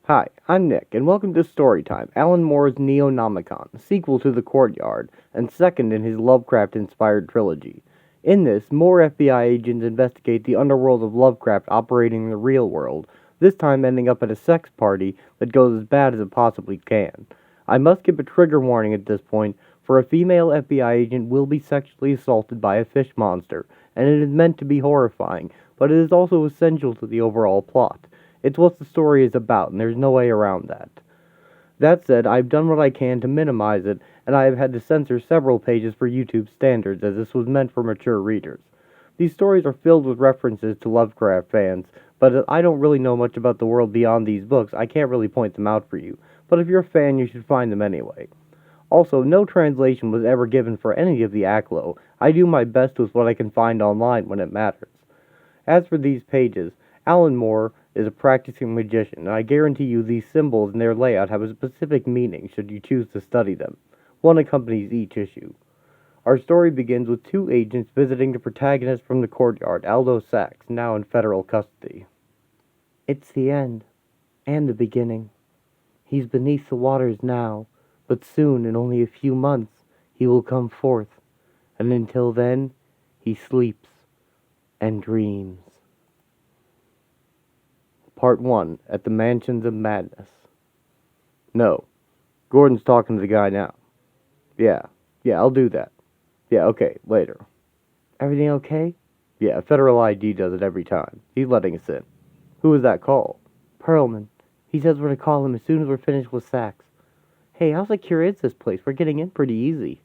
Hi, I'm Nick, and welcome to Storytime, Alan Moore's Neonomicon, sequel to The Courtyard, and second in his Lovecraft-inspired trilogy. In this, more FBI agents investigate the underworld of Lovecraft operating in the real world, this time ending up at a sex party that goes as bad as it possibly can. I must give a trigger warning at this point, for a female FBI agent will be sexually assaulted by a fish monster, and it is meant to be horrifying, but it is also essential to the overall plot. It's what the story is about, and there's no way around that. That said, I've done what I can to minimize it, and I have had to censor several pages for YouTube standards, as this was meant for mature readers. These stories are filled with references to Lovecraft fans, but I don't really know much about the world beyond these books. I can't really point them out for you, but if you're a fan, you should find them anyway. Also, no translation was ever given for any of the Aklo. I do my best with what I can find online when it matters. As for these pages, Alan Moore is a practicing magician, and I guarantee you these symbols and their layout have a specific meaning should you choose to study them. One accompanies each issue. Our story begins with two agents visiting the protagonist from the Courtyard, Aldo Sachs, now in federal custody. It's the end, and the beginning. He's beneath the waters now, but soon, in only a few months, he will come forth, and until then, he sleeps and dreams. Part 1, at the Mansions of Madness. No. Gordon's talking to the guy now. Yeah, I'll do that. Yeah, okay, later. Everything okay? Yeah, Federal ID does it every time. He's letting us in. Who was that call? Perlman. He says we're to call him as soon as we're finished with Sachs. Hey, how secure is this place? We're getting in pretty easy.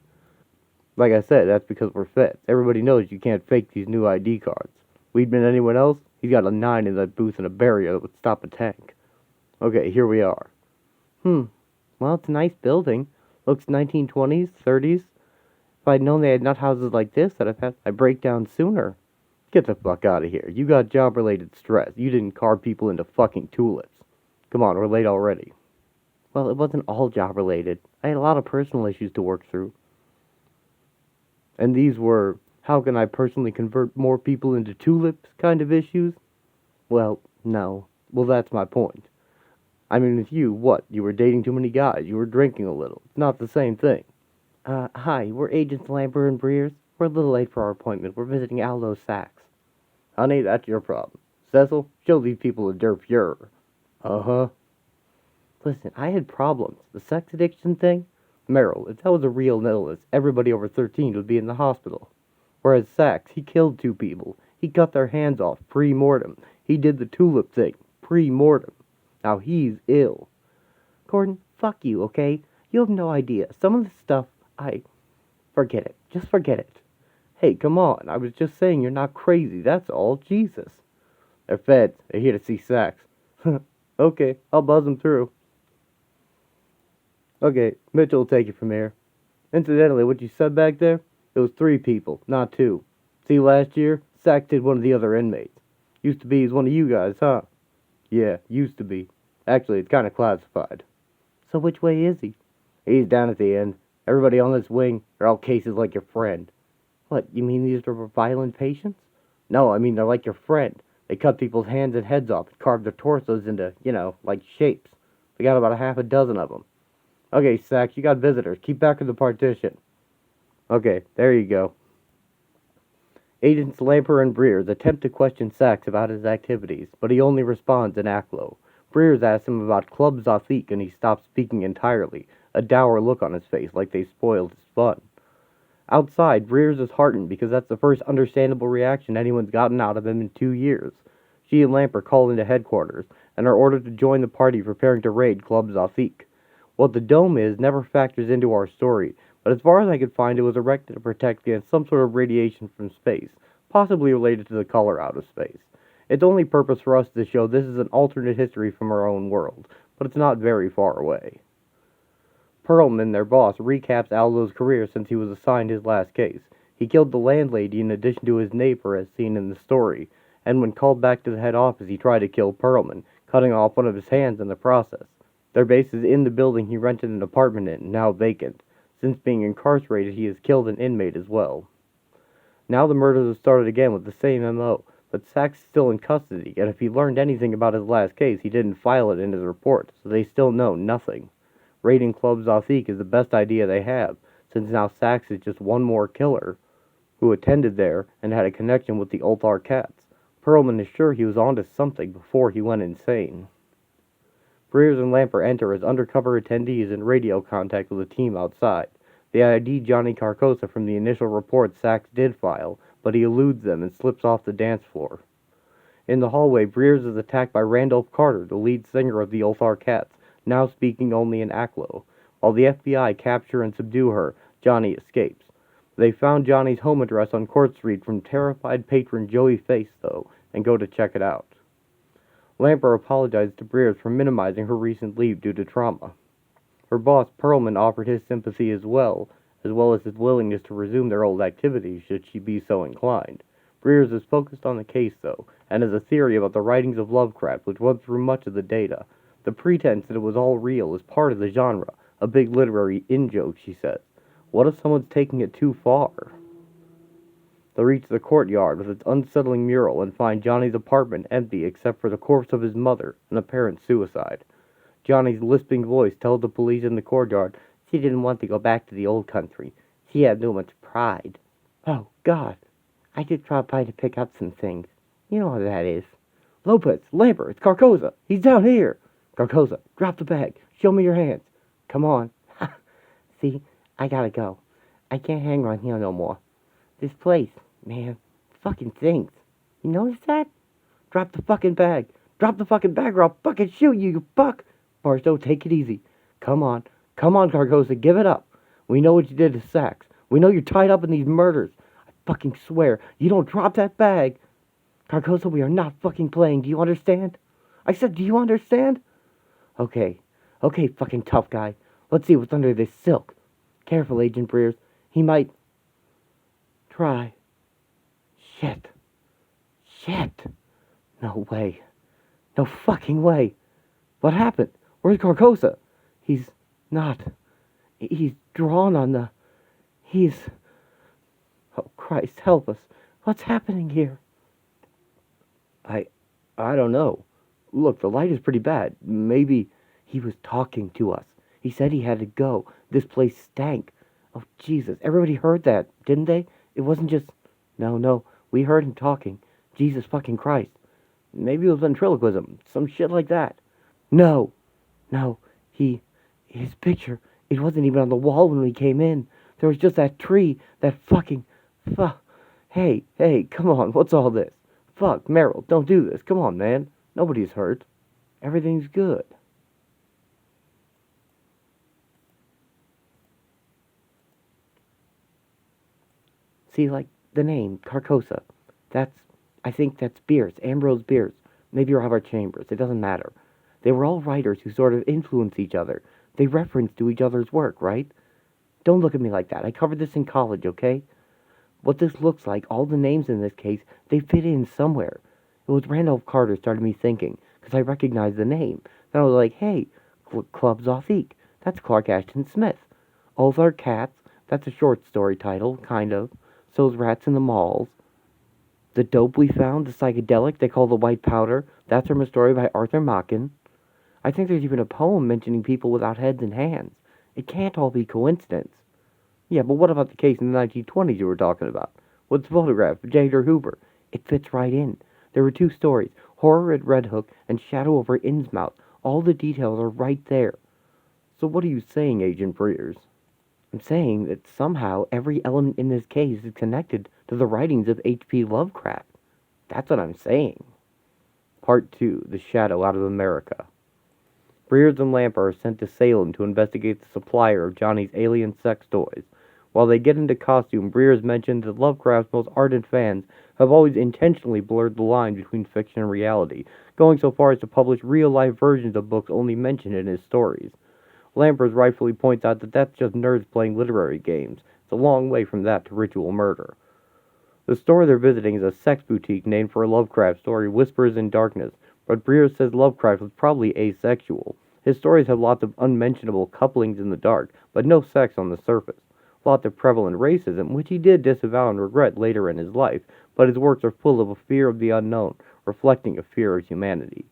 Like I said, that's because we're feds. Everybody knows you can't fake these new ID cards. We'd been anyone else, he's got a 9 in that booth and a barrier that would stop a tank. Okay, here we are. Well, it's a nice building. Looks 1920s, 30s. If I'd known they had nut houses like this, I'd have had my breakdown sooner. Get the fuck out of here. You got job-related stress. You didn't carve people into fucking tulips. Come on, we're late already. Well, it wasn't all job-related. I had a lot of personal issues to work through. And these were, how can I personally convert more people into tulips kind of issues? Well, no. Well, that's my point. I mean, with you, what? You were dating too many guys. You were drinking a little. It's not the same thing. Hi, we're Agents Lampers and Brears. We're a little late for our appointment. We're visiting Aldo Sachs. Honey, that's your problem. Cecil, show these people a der Fuhrer. Uh-huh. Listen, I had problems. The sex addiction thing? Merrill, if that was a real illness, everybody over 13 would be in the hospital. Whereas Sachs, he killed 2 people. He cut their hands off pre-mortem. He did the tulip thing pre-mortem. Now he's ill. Gordon, fuck you, okay? You have no idea. Some of the stuff, Forget it. Just forget it. Hey, come on. I was just saying you're not crazy. That's all. Jesus. They're feds. They're here to see Sachs. Okay, I'll buzz them through. Okay, Mitchell will take it from here. Incidentally, what you said back there? It was 3 people, not 2. See, last year, Sachs did one of the other inmates. Used to be he's one of you guys, huh? Yeah, used to be. Actually, it's kind of classified. So which way is he? He's down at the end. Everybody on this wing, they're all cases like your friend. What, you mean these are violent patients? No, I mean they're like your friend. They cut people's hands and heads off and carve their torsos into, like shapes. They got about a half a dozen of them. Okay, Sachs, you got visitors. Keep back to the partition. Okay, there you go. Agents Lampers and Brears attempt to question Sachs about his activities, but he only responds in Aklo. Brears asks him about Club Zafik, and he stops speaking entirely, a dour look on his face like they spoiled his fun. Outside, Brears is heartened because that's the first understandable reaction anyone's gotten out of him in 2 years. She and Lamper call into headquarters, and are ordered to join the party preparing to raid Club Zafik. What the dome is never factors into our story, but as far as I could find, it was erected to protect against some sort of radiation from space, possibly related to the color out of space. Its only purpose for us is to show this is an alternate history from our own world, but it's not very far away. Perlman, their boss, recaps Aldo's career since he was assigned his last case. He killed the landlady in addition to his neighbor as seen in the story, and when called back to the head office he tried to kill Perlman, cutting off one of his hands in the process. Their base is in the building he rented an apartment in, now vacant. Since being incarcerated, he has killed an inmate as well. Now the murders have started again with the same M.O. But Sachs is still in custody, and if he learned anything about his last case, he didn't file it in his report, so they still know nothing. Raiding Club Zothique is the best idea they have, since now Sachs is just one more killer who attended there and had a connection with the Ulthar cats. Perlman is sure he was onto something before he went insane. Brears and Lamper enter as undercover attendees in radio contact with a team outside. They ID Johnny Carcosa from the initial report Sachs did file, but he eludes them and slips off the dance floor. In the hallway, Brears is attacked by Randolph Carter, the lead singer of the Ulthar Cats, now speaking only in Aklo. While the FBI capture and subdue her, Johnny escapes. They found Johnny's home address on Court Street from terrified patron Joey Face, though, and go to check it out. Lamper apologized to Brears for minimizing her recent leave due to trauma. Her boss, Perlman, offered his sympathy as well as his willingness to resume their old activities should she be so inclined. Brears is focused on the case, though, and has a theory about the writings of Lovecraft, which runs through much of the data. The pretense that it was all real is part of the genre, a big literary in-joke, she says. What if someone's taking it too far? They reach the courtyard with its unsettling mural and find Johnny's apartment empty except for the corpse of his mother, an apparent suicide. Johnny's lisping voice tells the police in the courtyard she didn't want to go back to the old country. She had too much pride. Oh, God. I did drop by to pick up some things. You know how that is. Lopez, Lamper, it's Carcosa. He's down here. Carcosa, drop the bag. Show me your hands. Come on. See, I gotta go. I can't hang around here no more. This place, man, fucking stinks. You notice that? Drop the fucking bag. Drop the fucking bag or I'll fucking shoot you, you fuck. Barstow, take it easy. Come on. Come on, Carcosa, give it up. We know what you did to Sachs. We know you're tied up in these murders. I fucking swear, you don't drop that bag. Carcosa, we are not fucking playing. Do you understand? I said, do you understand? Okay, fucking tough guy. Let's see what's under this silk. Careful, Agent Brears. He might... try. Shit. No way. No fucking way. What happened? Where's Carcosa? He's not. He's drawn on the... Oh, Christ, help us. What's happening here? I don't know. Look, the light is pretty bad. Maybe he was talking to us. He said he had to go. This place stank. Oh, Jesus. Everybody heard that, didn't they? It wasn't just... No. We heard him talking. Jesus fucking Christ. Maybe it was ventriloquism. Some shit like that. No. His picture, it wasn't even on the wall when we came in. There was just that tree, that fucking... Hey, come on, what's all this? Fuck, Meryl, don't do this. Come on, man. Nobody's hurt. Everything's good. See, like, the name, Carcosa. I think that's Beers, Ambrose Beers. Maybe Robert Chambers, it doesn't matter. They were all writers who sort of influence each other. They reference to each other's work, right? Don't look at me like that. I covered this in college, okay? What this looks like, all the names in this case, they fit in somewhere. It was Randolph Carter started me thinking, because I recognized the name. Then I was like, hey, Club Zothique. That's Clark Ashton Smith. Ulthar Cats. That's a short story title, kind of. So's Rats in the Malls. The dope we found, the psychedelic they call the white powder, that's from a story by Arthur Machen. I think there's even a poem mentioning people without heads and hands. It can't all be coincidence. Yeah, but what about the case in the 1920s you were talking about? With the photograph of J. Edgar Hoover? It fits right in. There were two stories, Horror at Red Hook and Shadow over Innsmouth. All the details are right there. So what are you saying, Agent Brears? I'm saying that somehow every element in this case is connected to the writings of H.P. Lovecraft. That's what I'm saying. Part 2, The Shadow Out of America. Brears and Lamper are sent to Salem to investigate the supplier of Johnny's alien sex toys. While they get into costume, Brears mentions that Lovecraft's most ardent fans have always intentionally blurred the line between fiction and reality, going so far as to publish real-life versions of books only mentioned in his stories. Lampers rightfully points out that that's just nerds playing literary games. It's a long way from that to ritual murder. The store they're visiting is a sex boutique named for a Lovecraft story, Whispers in Darkness, but Brears says Lovecraft was probably asexual. His stories have lots of unmentionable couplings in the dark, but no sex on the surface. Lots of prevalent racism, which he did disavow and regret later in his life, but his works are full of a fear of the unknown, reflecting a fear of humanity.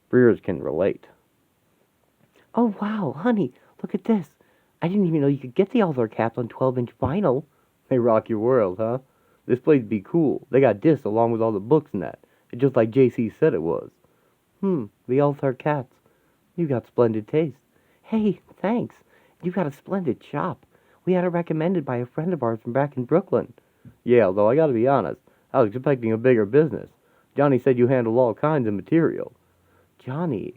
Breers can relate. Oh, wow, honey, look at this. I didn't even know you could get the Elder Caps on 12-inch vinyl. They rock your world, huh? This place be cool. They got discs along with all the books and that. It's just like JC said it was. The Elder Cats. You got splendid taste. Hey, thanks. You got a splendid shop. We had it recommended by a friend of ours from back in Brooklyn. Yeah, although I gotta be honest, I was expecting a bigger business. Johnny said you handle all kinds of material. Johnny?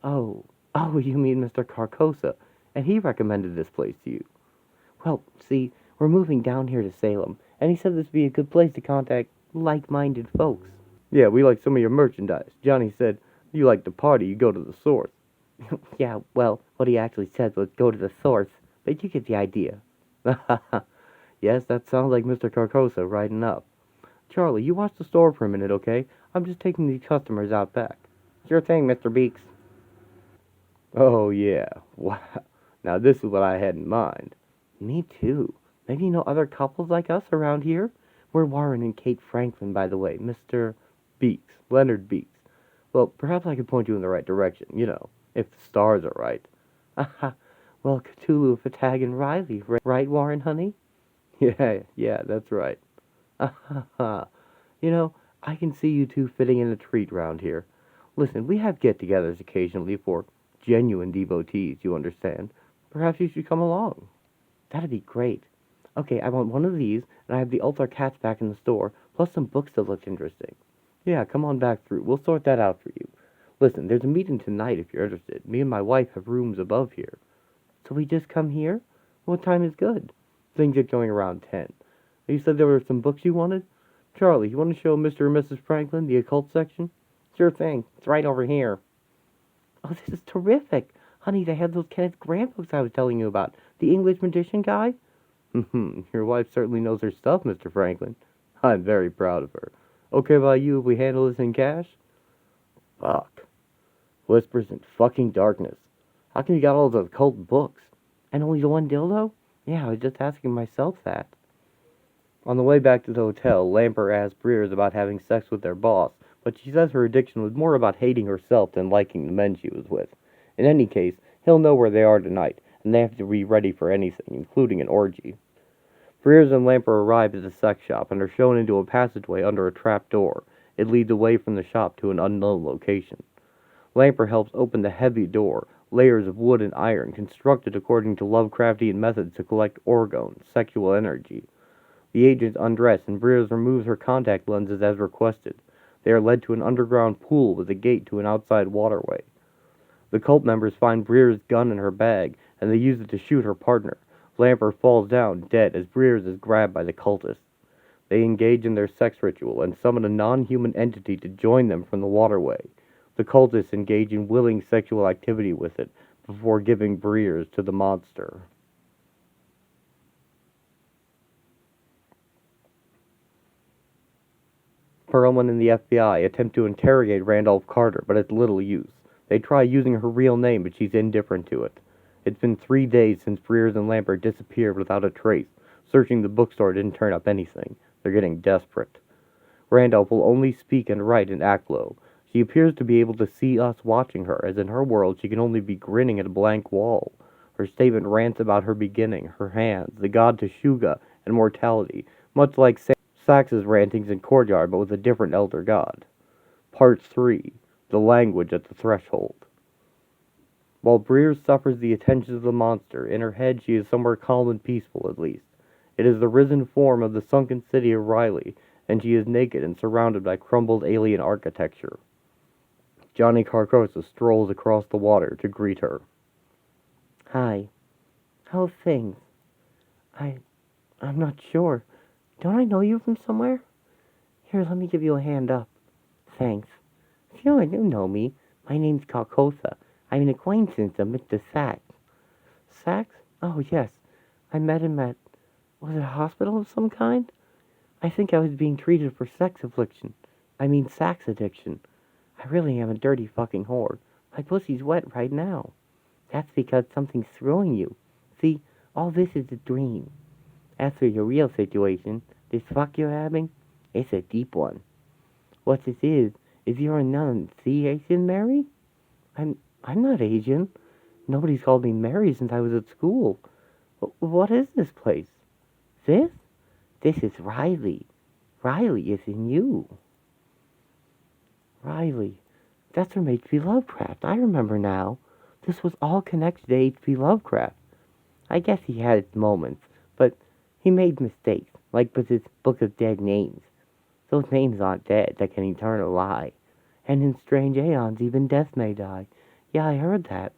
Oh, you mean Mr. Carcosa, and he recommended this place to you. Well, see, we're moving down here to Salem, and he said this would be a good place to contact like-minded folks. Yeah, we like some of your merchandise. Johnny said, you like to party, you go to the source. Yeah, well, what he actually said was go to the source, but you get the idea. Yes, that sounds like Mr. Carcosa riding up. Charlie, you watch the store for a minute, okay? I'm just taking these customers out back. Sure thing, Mr. Beeks. Oh, yeah. Wow. Now, this is what I had in mind. Me too. Maybe you know other couples like us around here? We're Warren and Kate Franklin, by the way, Mr. Beeks. Leonard Beeks. Well, perhaps I could point you in the right direction, if the stars are right. Aha. Well, Cthulhu, Fatag, and Riley, right, Warren, honey? Yeah, that's right. I can see you two fitting in a treat round here. Listen, we have get-togethers occasionally for genuine devotees, you understand. Perhaps you should come along. That'd be great. Okay, I want one of these, and I have the Ultra Cats back in the store, plus some books that looked interesting. Yeah, come on back through. We'll sort that out for you. Listen, there's a meeting tonight if you're interested. Me and my wife have rooms above here. So we just come here? What time is good? Things get going around 10. You said there were some books you wanted? Charlie, you want to show Mr. and Mrs. Franklin the occult section? Sure thing. It's right over here. Oh, this is terrific. Honey, they have those Kenneth Grant books I was telling you about. The English magician guy? Your wife certainly knows her stuff, Mr. Franklin. I'm very proud of her. Okay by you if we handle this in cash? Fuck. Whispers in fucking darkness. How come you got all those occult books? And only the one dildo? Yeah, I was just asking myself that. On the way back to the hotel, Lamper asked Breers about having sex with their boss, but she says her addiction was more about hating herself than liking the men she was with. In any case, he'll know where they are tonight, and they have to be ready for anything, including an orgy. Breers and Lamper arrive at the sex shop and are shown into a passageway under a trap door. It leads away from the shop to an unknown location. Lamper helps open the heavy door, layers of wood and iron constructed according to Lovecraftian methods to collect orgone, sexual energy. The agents undress and Breers removes her contact lenses as requested. They are led to an underground pool with a gate to an outside waterway. The cult members find Breers' gun in her bag, and they use it to shoot her partner. Lamper falls down dead as Breers is grabbed by the cultists. They engage in their sex ritual and summon a non-human entity to join them from the waterway. The cultists engage in willing sexual activity with it before giving Breers to the monster. Perlman and the FBI attempt to interrogate Randolph Carter, but it's little use. They try using her real name, but she's indifferent to it. It's been 3 days since Breers and Lambert disappeared without a trace. Searching the bookstore didn't turn up anything. They're getting desperate. Randolph will only speak and write in Aklo. She appears to be able to see us watching her, as in her world she can only be grinning at a blank wall. Her statement rants about her beginning, her hands, the god Teshuga, and mortality, much like Sax's rantings in Courtyard, but with a different elder god. Part 3. The Language at the Threshold. While Breers suffers the attentions of the monster, in her head she is somewhere calm and peaceful at least. It is the risen form of the sunken city of Riley, and she is naked and surrounded by crumbled alien architecture. Johnny Carcosa strolls across the water to greet her. Hi. How's things? I'm not sure. Don't I know you from somewhere? Here, let me give you a hand up. Thanks. Sure, you know me. My name's Carcosa. I'm an acquaintance of Mr. Sachs. Sachs? Oh, yes. I met him at... Was it a hospital of some kind? I think I was being treated for sex addiction. I really am a dirty fucking whore. My pussy's wet right now. That's because something's throwing you. See, all this is a dream. As for your real situation, this fuck you're having, It's a deep one. What this is you're a nun. See, Asian Mary? I'm not Asian. Nobody's called me Mary since I was at school. What is this place? This? This is Riley. Riley is in you. Riley. That's from H.P. Lovecraft. I remember now. This was all connected to H.P. Lovecraft. I guess he had his moments, but he made mistakes, like with his Book of Dead Names. Those names aren't dead, they can eternal lie. And in strange aeons, even death may die. Yeah, I heard that.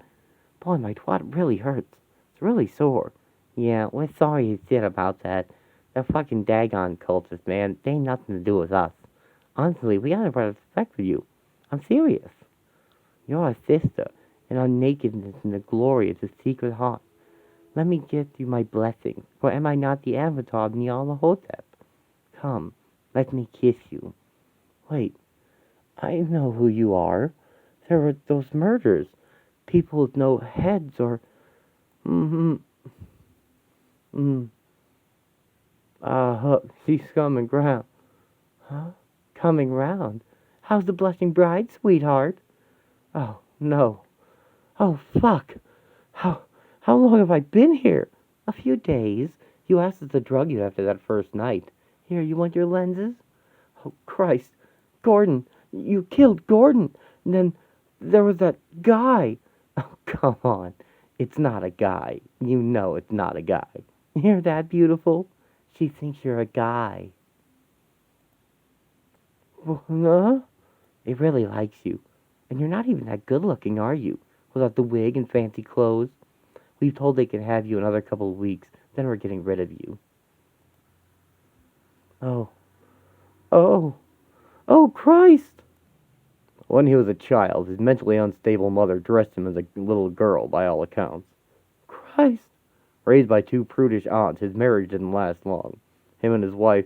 Boy, my twat really hurts. It's really sore. Yeah, we're sorry as shit about that. The fucking daggone cultists, man, they ain't nothing to do with us. Honestly, we got a lot of respect for you. I'm serious. You're our sister, and our nakedness and the glory of the secret heart. Let me give you my blessing, for am I not the avatar of Nyarlathotep? Come, let me kiss you. Wait, I know who you are. There were those murders. People with no heads or... she's coming round. Huh? Coming round? How's the blushing bride, sweetheart? Oh, no. Oh, fuck. How long have I been here? A few days. You asked us to drug you after that first night. Here, you want your lenses? Oh, Christ. Gordon. You killed Gordon. And then there was that guy. Oh, come on. It's not a guy. You know it's not a guy. You're that beautiful? She thinks you're a guy. Huh? It really likes you. And you're not even that good looking, are you? Without the wig and fancy clothes. We've told they can have you another couple of weeks, then we're getting rid of you. Oh. Oh, Christ! When he was a child, his mentally unstable mother dressed him as a little girl, by all accounts. Christ! Raised by two prudish aunts, his marriage didn't last long. Him and his wife,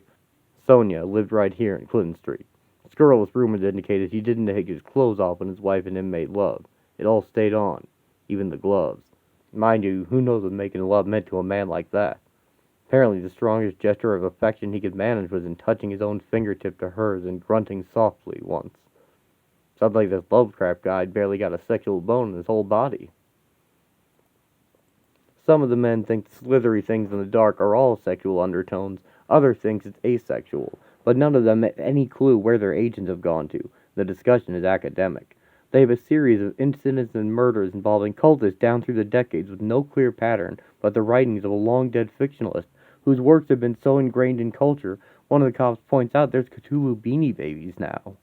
Sonia, lived right here in Clinton Street. Scurrilous rumors indicated he didn't take his clothes off when his wife and him made love. It all stayed on, even the gloves. Mind you, who knows what making love meant to a man like that? Apparently the strongest gesture of affection he could manage was in touching his own fingertip to hers and grunting softly once. Sounds like this Lovecraft guy barely got a sexual bone in his whole body. Some of the men think the slithery things in the dark are all sexual undertones. Others think it's asexual, but none of them have any clue where their agents have gone to. The discussion is academic. They have a series of incidents and murders involving cultists down through the decades with no clear pattern but the writings of a long-dead fictionalist whose works have been so ingrained in culture, one of the cops points out there's Cthulhu Beanie Babies now.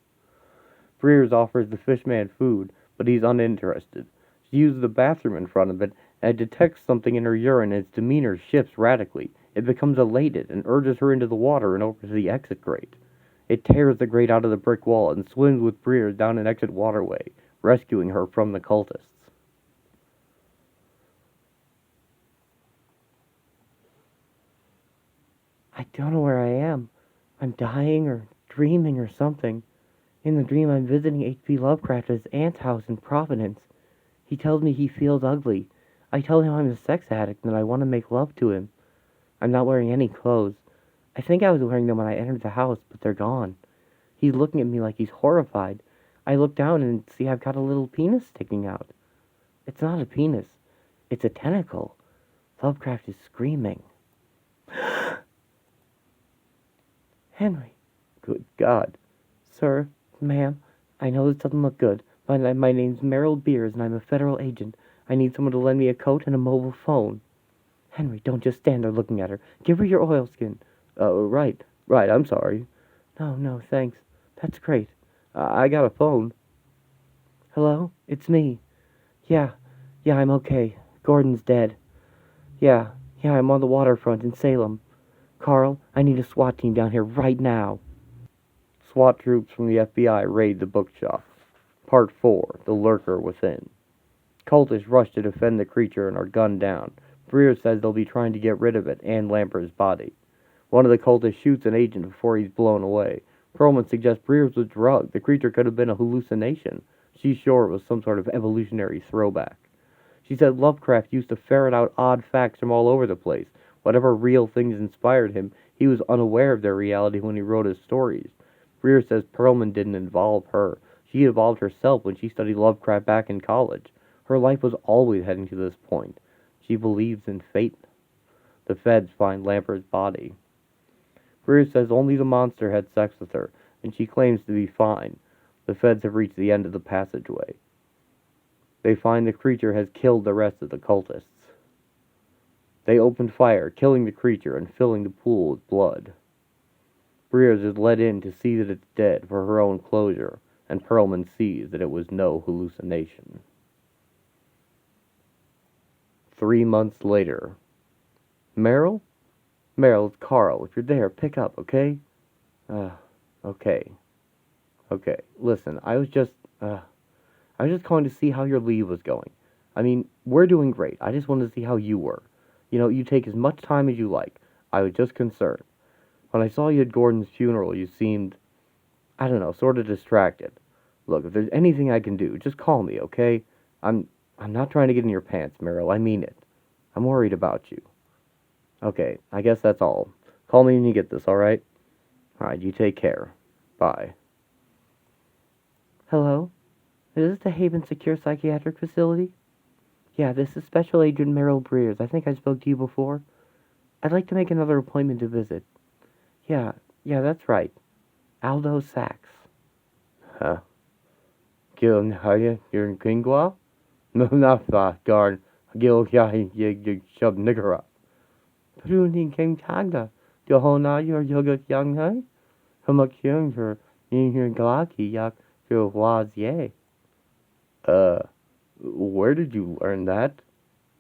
Brears offers the fishman food, but he's uninterested. She uses the bathroom in front of it, and it detects something in her urine and its demeanor shifts radically. It becomes elated and urges her into the water and over to the exit grate. It tears the grate out of the brick wall and swims with Brears down an exit waterway, rescuing her from the cultists. I don't know where I am. I'm dying or dreaming or something. In the dream, I'm visiting H.P. Lovecraft at his aunt's house in Providence. He tells me he feels ugly. I tell him I'm a sex addict and that I want to make love to him. I'm not wearing any clothes. I think I was wearing them when I entered the house, but they're gone. He's looking at me like he's horrified. I look down and see I've got a little penis sticking out. It's not a penis. It's a tentacle. Lovecraft is screaming. Henry. Good God. Sir, ma'am, I know this doesn't look good, but my name's Merrill Beers and I'm a federal agent. I need someone to lend me a coat and a mobile phone. Henry, don't just stand there looking at her. Give her your oilskin. Oh, right, I'm sorry. No, thanks. That's great. I got a phone. Hello? It's me. Yeah, I'm okay. Gordon's dead. Yeah, I'm on the waterfront in Salem. Carl, I need a SWAT team down here right now. SWAT troops from the FBI raid the bookshop. Part 4, The Lurker Within. Cultists rush to defend the creature and are gunned down. Brears says they'll be trying to get rid of it and Lampers' body. One of the cultists shoots an agent before he's blown away. Perlman suggests Brears was drugged. The creature could have been a hallucination. She's sure it was some sort of evolutionary throwback. She said Lovecraft used to ferret out odd facts from all over the place. Whatever real things inspired him, He was unaware of their reality when he wrote his stories. Breer says Perlman didn't involve her. She involved herself when she studied Lovecraft back in college. Her life was always heading to this point. She believes in fate. The feds find Lampert's body. Breer says only the monster had sex with her, and she claims to be fine. The feds have reached the end of the passageway. They find the creature has killed the rest of the cultists. They open fire, killing the creature and filling the pool with blood. Breers is let in to see that it's dead for her own closure, and Perlman sees that it was no hallucination. 3 months later. Meryl? Meryl, it's Carl. If you're there, pick up, okay? Okay. Okay, listen, I was just calling to see how your leave was going. I mean, we're doing great. I just wanted to see how you were. You know, you take as much time as you like. I was just concerned. When I saw you at Gordon's funeral, you seemed, I don't know, sort of distracted. Look, if there's anything I can do, just call me, okay? I'm not trying to get in your pants, Meryl. I mean it. I'm worried about you. Okay, I guess that's all. Call me when you get this, alright? Alright, you take care. Bye. Hello? Is this the Haven Secure Psychiatric Facility? Yeah, this is Special Agent Meryl Breers. I think I spoke to you before. I'd like to make another appointment to visit. Yeah, that's right. Aldo Sachs. Huh? Gil, how you? You're in Kingwa? No, not that, guard. Gil, yeah, you shove nigger up. Pruning King Tagda. Johona, your yoga young high? Humakyung, her, your glaki, yak, your was ye. Where did you learn that?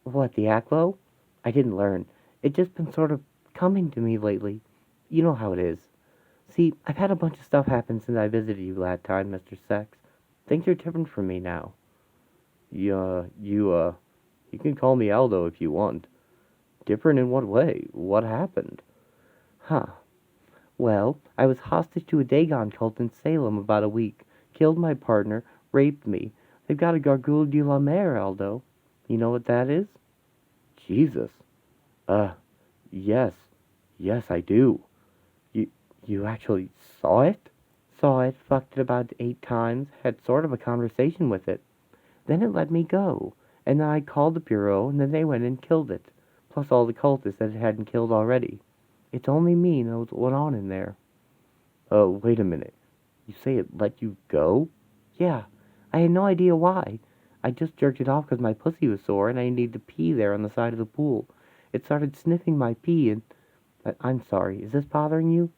What, the Aklo? I didn't learn. It's just been sort of coming to me lately. You know how it is. See, I've had a bunch of stuff happen since I visited you that time, Mr. Sex. Things are different for me now. You can call me Aldo if you want. Different in what way? What happened? Huh. Well, I was hostage to a Dagon cult in Salem about a week. Killed my partner, raped me. They've got a Gargoule de la Mer, Aldo. You know what that is? Jesus. Yes. Yes, I do. You actually saw it? Saw it, fucked it about 8 times, had sort of a conversation with it. Then it let me go. And then I called the Bureau, and then they went and killed it. Plus all the cultists that it hadn't killed already. It's only me knows what went on in there. Oh, wait a minute. You say it let you go? Yeah. I had no idea why. I just jerked it off because my pussy was sore, and I needed to pee there on the side of the pool. It started sniffing my pee, and... I'm sorry. Is this bothering you?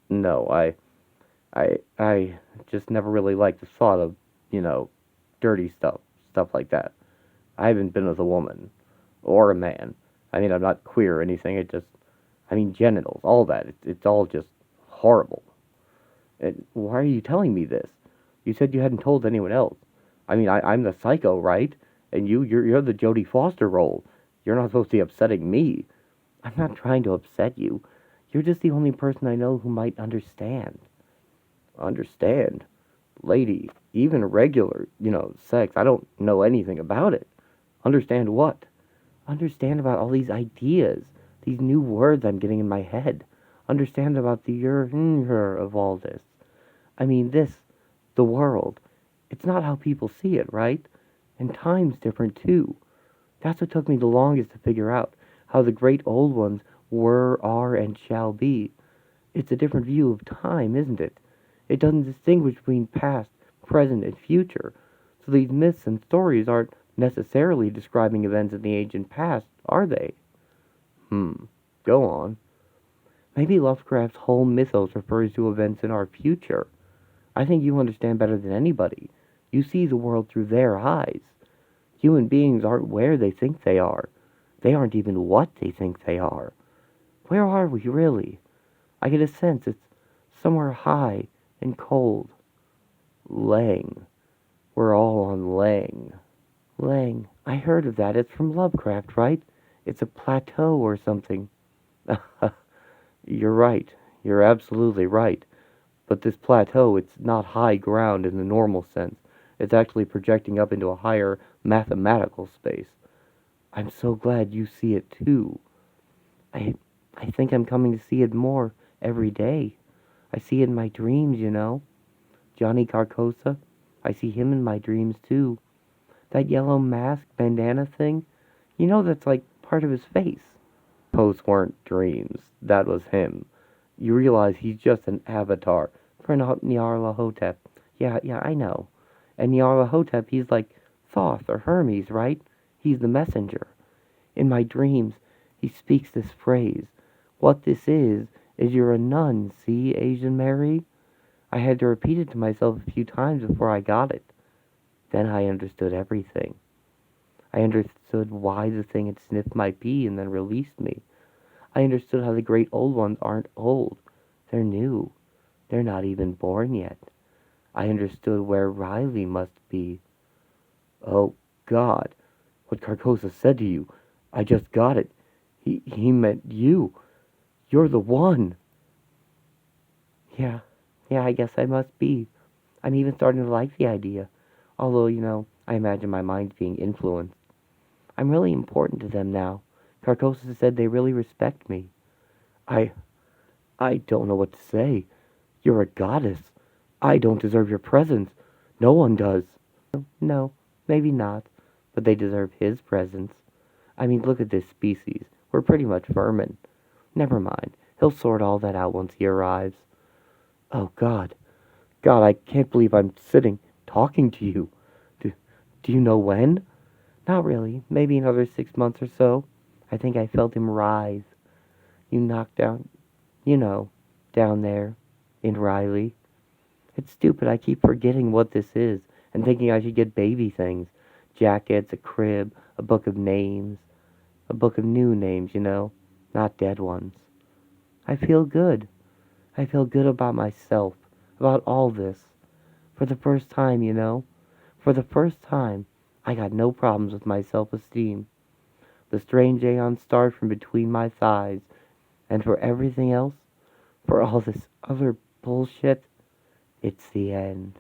No, I just never really liked the thought of, dirty stuff like that. I haven't been with a woman, or a man. I mean, I'm not queer or anything, genitals, all that, it's all just horrible. And why are you telling me this? You said you hadn't told anyone else. I mean, I'm the psycho, right? And you're the Jodie Foster role. You're not supposed to be upsetting me. I'm not trying to upset you. You're just the only person I know who might understand. Understand? Lady, even regular, sex, I don't know anything about it. Understand what? Understand about all these ideas, these new words I'm getting in my head. Understand about the her of all this. I mean, the world. It's not how people see it, right? And time's different too. That's what took me the longest to figure out, how the great old ones were, are, and shall be. It's a different view of time, isn't it? It doesn't distinguish between past, present, and future. So these myths and stories aren't necessarily describing events in the ancient past, are they? Go on. Maybe Lovecraft's whole mythos refers to events in our future. I think you understand better than anybody. You see the world through their eyes. Human beings aren't where they think they are. They aren't even what they think they are. Where are we, really? I get a sense it's somewhere high and cold. Lang. We're all on Lang. Lang. I heard of that. It's from Lovecraft, right? It's a plateau or something. You're right. You're absolutely right. But this plateau, it's not high ground in the normal sense. It's actually projecting up into a higher mathematical space. I'm so glad you see it too. I think I'm coming to see it more every day. I see it in my dreams, you know. Johnny Carcosa, I see him in my dreams too. That yellow mask, bandana thing, you know that's like part of his face. Those weren't dreams. That was him. You realize he's just an avatar. For Nyarlathotep. Yeah, I know. And Nyarlathotep, he's like Thoth or Hermes, right? He's the messenger. In my dreams, he speaks this phrase. What this is you're a nun, see, Asian Mary? I had to repeat it to myself a few times before I got it. Then I understood everything. I understood why the thing had sniffed my pee and then released me. I understood how the great old ones aren't old. They're new. They're not even born yet. I understood where Riley must be. Oh, God. What Carcosa said to you. I just got it. He meant you. You're the one. Yeah, I guess I must be. I'm even starting to like the idea. Although, you know, I imagine my mind's being influenced. I'm really important to them now. Carcosa said they really respect me. I don't know what to say. You're a goddess. I don't deserve your presence. No one does. No, maybe not. But they deserve his presence. I mean, look at this species. We're pretty much vermin. Never mind. He'll sort all that out once he arrives. Oh, God. God, I can't believe I'm sitting, talking to you. Do you know when? Not really. Maybe another 6 months or so. I think I felt him rise. You knocked down, you know, down there in Riley. It's stupid. I keep forgetting what this is and thinking I should get baby things. Jackets, a crib, a book of names. A book of new names, you know, not dead ones. I feel good. I feel good about myself, about all this. For the first time, you know. For the first time, I got no problems with my self-esteem. The strange aeons start from between my thighs, and for everything else, for all this other bullshit, it's the end.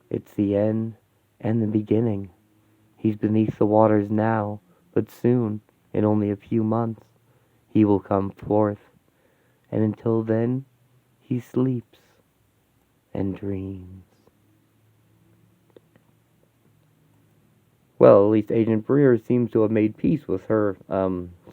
It's the end and the beginning. He's beneath the waters now, but soon, in only a few months, he will come forth. And until then, he sleeps and dreams. Well, at least Agent Brears seems to have made peace with her,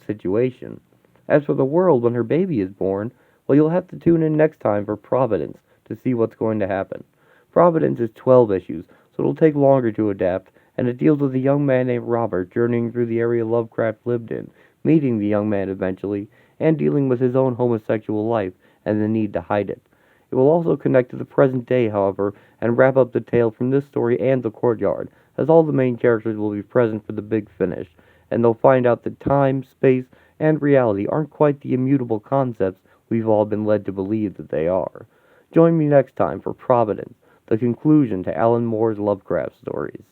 situation. As for the world when her baby is born, well, you'll have to tune in next time for Providence to see what's going to happen. Providence is 12 issues, so it'll take longer to adapt, and it deals with a young man named Robert journeying through the area Lovecraft lived in, meeting the young man eventually, and dealing with his own homosexual life and the need to hide it. It will also connect to the present day, however, and wrap up the tale from this story and the Courtyard, as all the main characters will be present for the big finish, and they'll find out that time, space, and reality aren't quite the immutable concepts we've all been led to believe that they are. Join me next time for Providence, the conclusion to Alan Moore's Lovecraft stories.